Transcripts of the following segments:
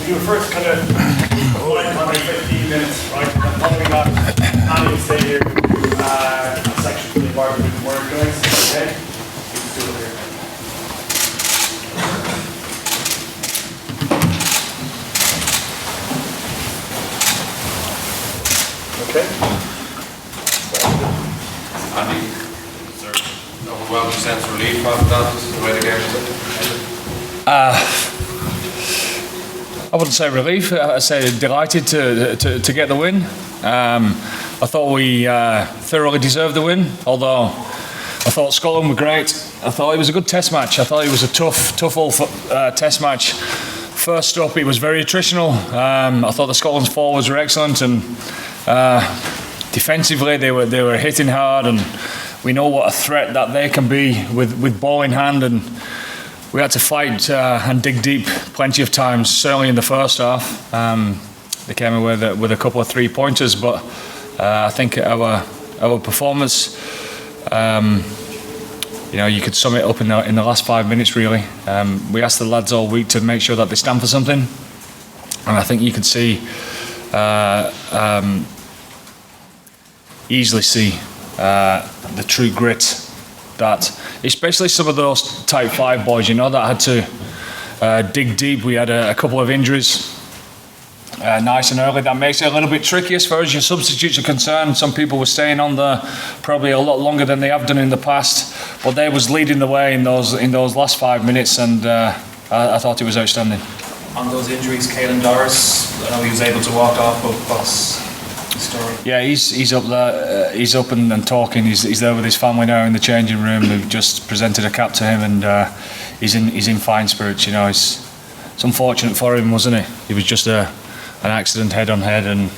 So you were first kind of playing under 15 minutes, right? And following that, Andy stay here, section for the environment with word guys. Okay? You can do it here. Okay. Andy, is there an overwhelming sense of relief after that, just the way the game was? I wouldn't say relief. I say delighted to get the win. I thought we thoroughly deserved the win. Although I thought Scotland were great. I thought it was a good Test match. I thought it was a tough old Test match. First up, it was very attritional. I thought the Scotland's forwards were excellent, and defensively they were hitting hard. And we know what a threat that they can be with ball in hand. And we had to fight and dig deep plenty of times, certainly in the first half. They came away with a couple of 3-pointers, but I think our performance, you could sum it up in the last 5 minutes really. We asked the lads all week to make sure that they stand for something, and I think you could easily see the true grit that, especially some of those type 5 boys, that had to dig deep. We had a couple of injuries nice and early. That makes it a little bit tricky as far as your substitutes are concerned. Some people were staying on there probably a lot longer than they have done in the past, but they was leading the way in those last 5 minutes, and I thought it was outstanding. On those injuries, Caelan Doris, I know he was able to walk off, but what's the story? Yeah, he's up there. He's up and talking. He's there with his family now in the changing room. They've just presented a cap to him, and he's in fine spirits. It's unfortunate for him, wasn't it? He was just an accident head on head, and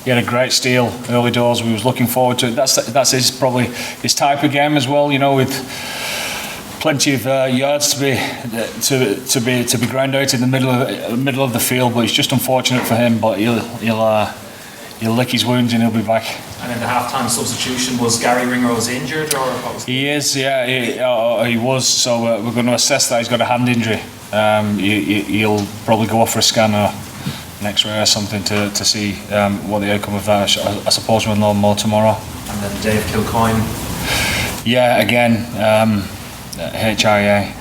he had a great steal early doors. We was looking forward to it. That's probably his type of game as well. With plenty of yards to be ground out in the middle of the field. But it's just unfortunate for him. But he'll lick his wounds and he'll be back. And in the half-time substitution, was Gary Ringrose injured, or what was? He is, yeah. He was. So we're going to assess that. He's got a hand injury. He'll probably go off for a scan or an X-ray or something to see what the outcome of that. I suppose we'll know more tomorrow. And then Dave Kilcoyne. Yeah, again, HIA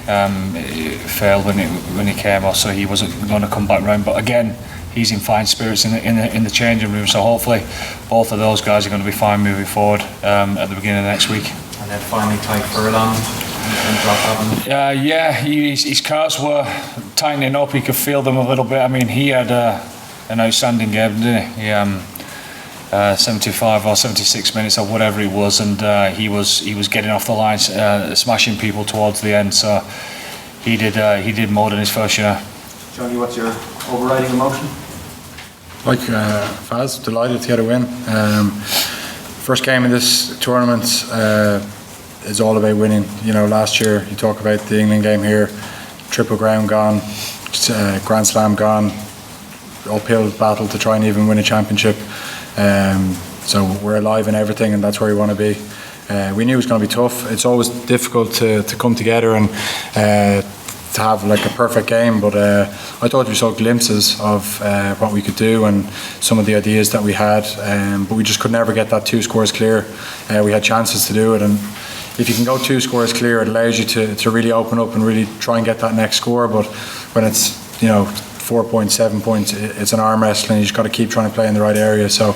failed when he came off, so he wasn't going to come back round. But again, he's in fine spirits in the changing room. So hopefully, both of those guys are going to be fine moving forward at the beginning of next week. And then finally, Ty Furlong. His carts were tightening up. He could feel them a little bit. I mean, he had an outstanding game, didn't he? 75 or 76 minutes or whatever it was, and he was getting off the line, smashing people towards the end. So he did more than his first year. Johnny, what's your overriding emotion? Like Faz, delighted to get a win. First game in this tournament is all about winning. Last year you talk about the England game here, Triple Crown gone, Grand Slam gone, uphill battle to try and even win a championship. So we're alive in everything, and that's where we want to be. We knew it was going to be tough. It's always difficult to come together and to have like a perfect game, but I thought we saw glimpses of what we could do and some of the ideas that we had, but we just could never get that 2 scores clear. We had chances to do it, and if you can go 2 scores clear, it allows you to really open up and really try and get that next score. But when it's 4 points, 7 points, it's an arm wrestling. You just got to keep trying to play in the right area. So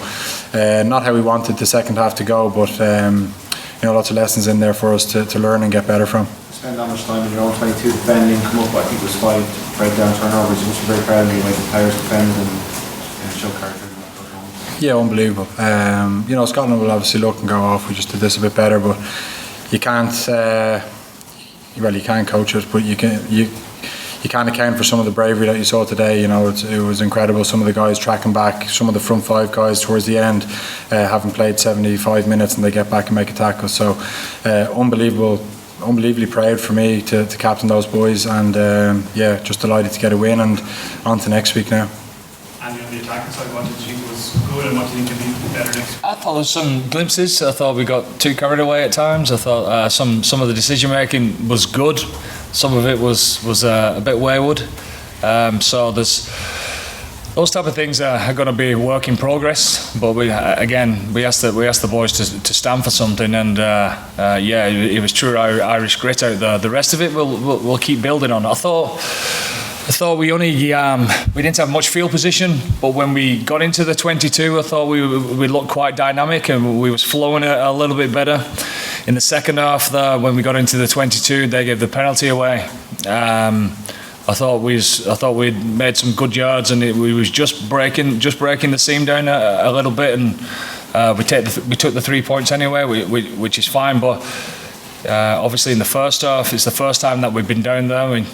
not how we wanted the second half to go, but lots of lessons in there for us to learn and get better from. Spend that much time in your own 22 defending, come up, I think it was 5 breakdown turnovers. You must be very proud of you, like the players defended and show character. Yeah, unbelievable. Scotland will obviously look and go off, we just did this a bit better, but you can't you can't coach it, but you can't account for some of the bravery that you saw today. It was incredible. Some of the guys tracking back, some of the front 5 guys towards the end having played 75 minutes and they get back and make a tackle. So unbelievably proud for me to captain those boys, and just delighted to get a win and on to next week now. And on the attacking side, what did you think was good and what did you think could be better next week? I thought there was some glimpses. I thought we got too carried away at times. I thought some of the decision making was good. Some of it was a bit wayward. So there's Those type of things are going to be a work in progress, but we asked the boys to stand for something, and yeah, it was true Irish grit out there. The rest of it we'll keep building on. I thought we didn't have much field position, but when we got into the 22, I thought we looked quite dynamic and we was flowing a little bit better. In the second half, there, when we got into the 22, they gave the penalty away. I thought we'd made some good yards, and we was just breaking the seam down a little bit, and we took the 3 points anyway, which is fine. But obviously in the first half, it's the first time that we've been down there. We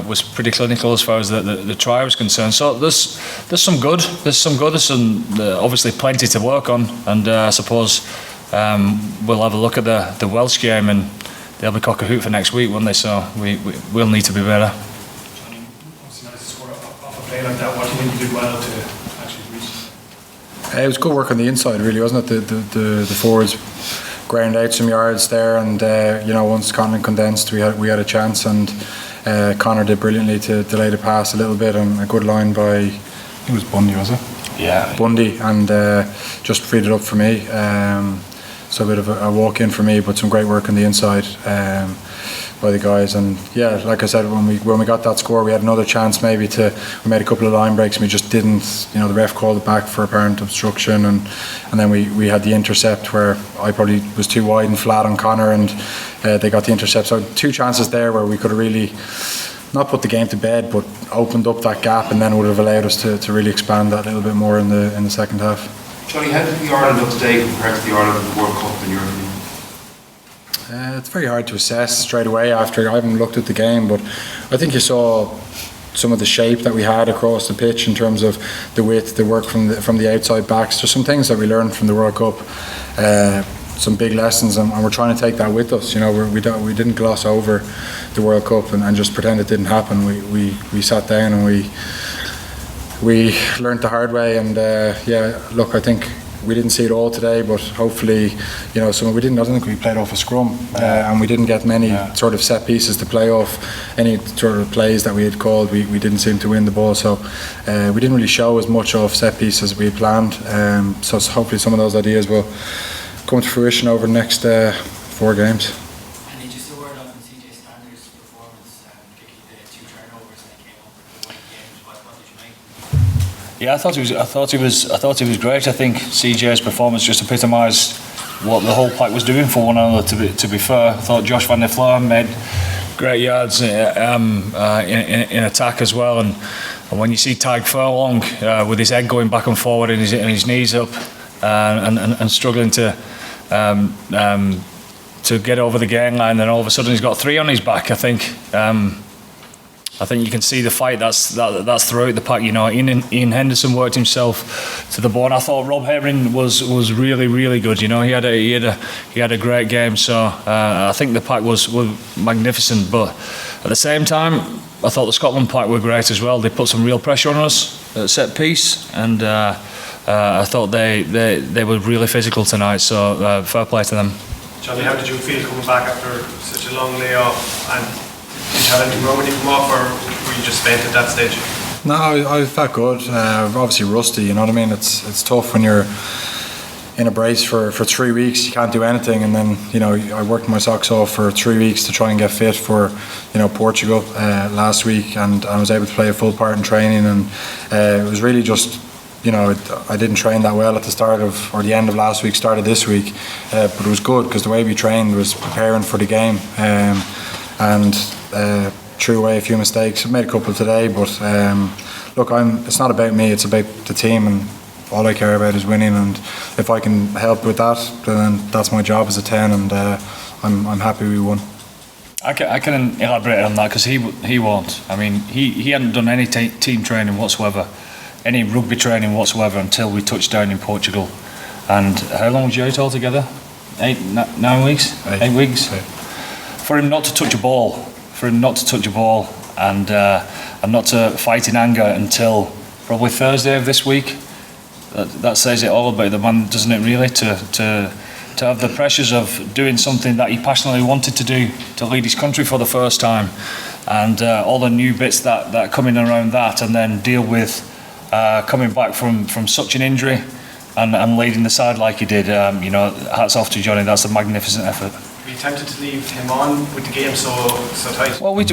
was pretty clinical as far as the try was concerned. So there's some good. There's obviously plenty to work on, and I suppose we'll have a look at the Welsh game, and they'll be cock a hoot for next week, won't they? So we'll need to be better. Play like that, what do you think you did well to actually reach? It was good work on the inside, really, wasn't it? The forwards ground out some yards there, and once Conor condensed, we had a chance, and Conor did brilliantly to delay the pass a little bit, and a good line by, it was Bundy, was it? Yeah. Bundy, and just freed it up for me. So a bit of a walk in for me, but some great work on the inside by the guys. And yeah, like I said, when we got that score, we had another chance we made a couple of line breaks and we just didn't, the ref called it back for apparent obstruction, and then we had the intercept where I probably was too wide and flat on Conor, and they got the intercept. So 2 chances there where we could have really not put the game to bed, but opened up that gap, and then would have allowed us to really expand that a little bit more in the second half. Johnny, how did the Ireland of today compare to the Ireland World Cup in your opinion? It's very hard to assess straight away after. I haven't looked at the game, but I think you saw some of the shape that we had across the pitch in terms of the width, the work from the outside backs. There's some things that we learned from the World Cup, some big lessons, and we're trying to take that with us. We didn't gloss over the World Cup and just pretend it didn't happen. We sat down and we learned the hard way, and look, I think we didn't see it all today, but hopefully, some we didn't. I don't think we played off a scrum, and we didn't get many sort of set pieces to play off. Any sort of plays that we had called, we didn't seem to win the ball. So we didn't really show as much off set pieces as we had planned. So hopefully, some of those ideas will come to fruition over the next 4 games. And did you still word on CJ Stander's performance, particularly the 2 turnovers that came up in the games? What did you make? Yeah, I thought he was great. I think CJ's performance just epitomised what the whole pack was doing for one another. To be fair, I thought Josh van der Floor made great yards in attack as well. And when you see Tadhg Furlong with his head going back and forward and his knees up and struggling to get over the gain line, then all of a sudden he's got 3 on his back. I think you can see the fight that's throughout the pack. Ian Henderson worked himself to the bone. I thought Rob Herring was really, really good. He had a great game. So I think the pack was magnificent. But at the same time, I thought the Scotland pack were great as well. They put some real pressure on us at set piece, and I thought they were really physical tonight. So fair play to them. Johnny, how did you feel coming back after such a long layoff? And did you have anything wrong when you come off, or were you just spent at that stage? No, I felt good. Obviously rusty, you know what I mean? It's tough when you're in a brace for 3 weeks, you can't do anything, and then I worked my socks off for 3 weeks to try and get fit for Portugal last week, and I was able to play a full part in training, and it was really just I didn't train that well at the start of, or the end of last week, start of this week, but it was good because the way we trained was preparing for the game, and threw away a few mistakes. I made a couple today, but look, it's not about me, it's about the team, and all I care about is winning, and if I can help with that, then that's my job as a 10, and I'm happy we won. I can elaborate on that because he won't. I mean, he hadn't done any team training whatsoever, any rugby training whatsoever until we touched down in Portugal. And how long was you out altogether? 9 weeks? 8 weeks? For him not to touch a ball, and not to fight in anger until probably Thursday of this week, that says it all about the man, doesn't it, really? To have the pressures of doing something that he passionately wanted to do, to lead his country for the first time, and all the new bits that come in around that, and then deal with coming back from such an injury and leading the side like he did. Hats off to Johnny. That's a magnificent effort. Were you tempted to leave him on with the game so tight? Well, we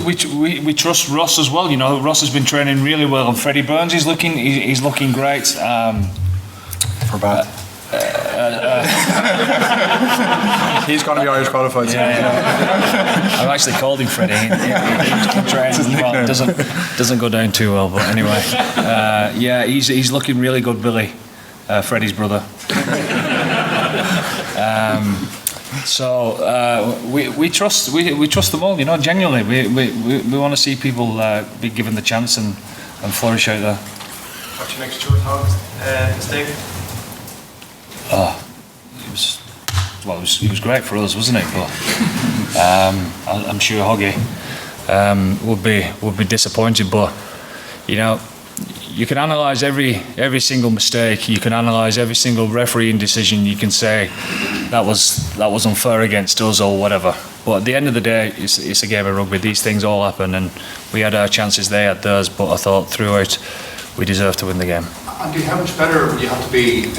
trust Ross as well. Ross has been training really well, and Freddie Burns he's looking great. For bad. He's going to be Irish qualified. Yeah. I've actually called him Freddie. He trains well. It doesn't go down too well, but anyway. He's looking really good, Billy, Freddie's brother. We trust them all. Genuinely, we want to see people be given the chance and flourish out there. What's your next Stuart Hogg mistake? It was great for us, wasn't it? But I'm sure Hoggy would be disappointed. But you can analyse every single mistake. You can analyse every single refereeing decision. You can say that was unfair against us or whatever. But at the end of the day, it's a game of rugby. These things all happen, and we had our chances. They had theirs. But I thought throughout we deserved to win the game. Andy, how much better would you have to be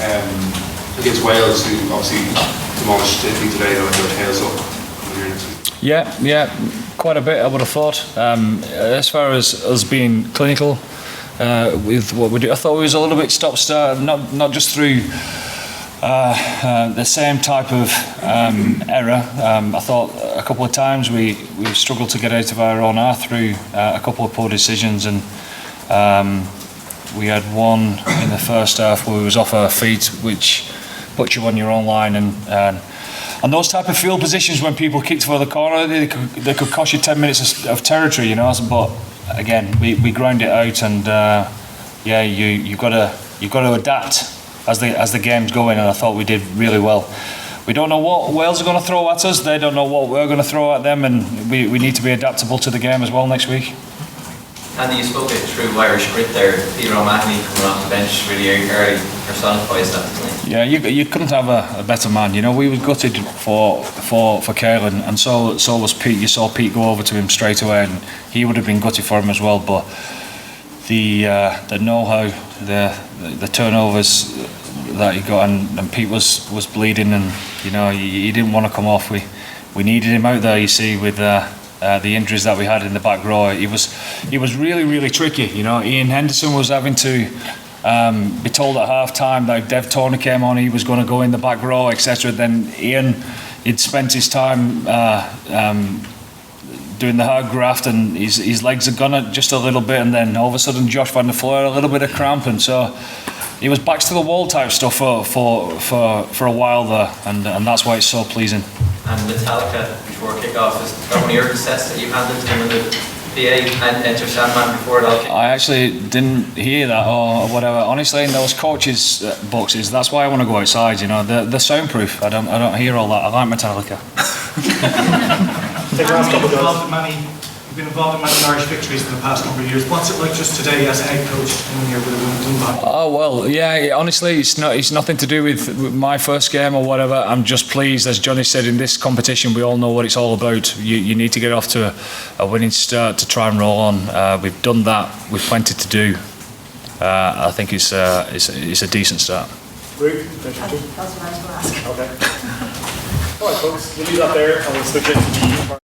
against Wales, who obviously demolished Italy today, though, with their tails up? Yeah, quite a bit, I would have thought. As far as us being clinical with what we do, I thought we was a little bit stop-start, not just through the same type of error. I thought a couple of times we struggled to get out of our own half through a couple of poor decisions, and we had one in the first half where we was off our feet, which put you on your own line, and those type of field positions when people kicked for the corner, they could cost you 10 minutes of territory, But again, we ground it out, and you've got to adapt as the game's going, and I thought we did really well. We don't know what Wales are going to throw at us. They don't know what we're going to throw at them, and we need to be adaptable to the game as well next week. Andy, you spoke it through Irish grit there. Peter O'Mahony coming off the bench really early personifies that, doesn't he? Yeah, you couldn't have a better man. We were gutted for Caelan, and so was Pete. You saw Pete go over to him straight away, and he would have been gutted for him as well. But the know-how, the turnovers that he got, and Pete was bleeding, and he didn't want to come off. We needed him out there. You see, with the injuries that we had in the back row, he was really, really tricky. Ian Henderson was having to be told at half time that if Dev Turner came on, he was going to go in the back row, etc. Then Ian, he'd spent his time doing the hard graft, and his legs had gone it just a little bit, and then all of a sudden Josh van der Fleur a little bit of cramp, and so he was backs to the wall type stuff for a while there, and that's why it's so pleasing. And Metallica before kick-off, is that one of your sets that you handed to him in the PA and Enter Sandman before it all kicked off? I actually didn't hear that or whatever. Honestly, in those coaches' boxes, that's why I want to go outside. They're soundproof. I don't hear all that. I like Metallica. You've been involved in many Irish victories in the past number of years. What's it like just today as a head coach when you're with back? Oh well, yeah. Honestly, it's nothing to do with my first game or whatever. I'm just pleased, as Johnny said, in this competition. We all know what it's all about. You need to get off to a winning start to try and roll on. We've done that. We've plenty to do. I think it's a decent start. Ruth, that's what I was going to ask. Okay. All right, folks. We'll leave that there, and we'll switch into the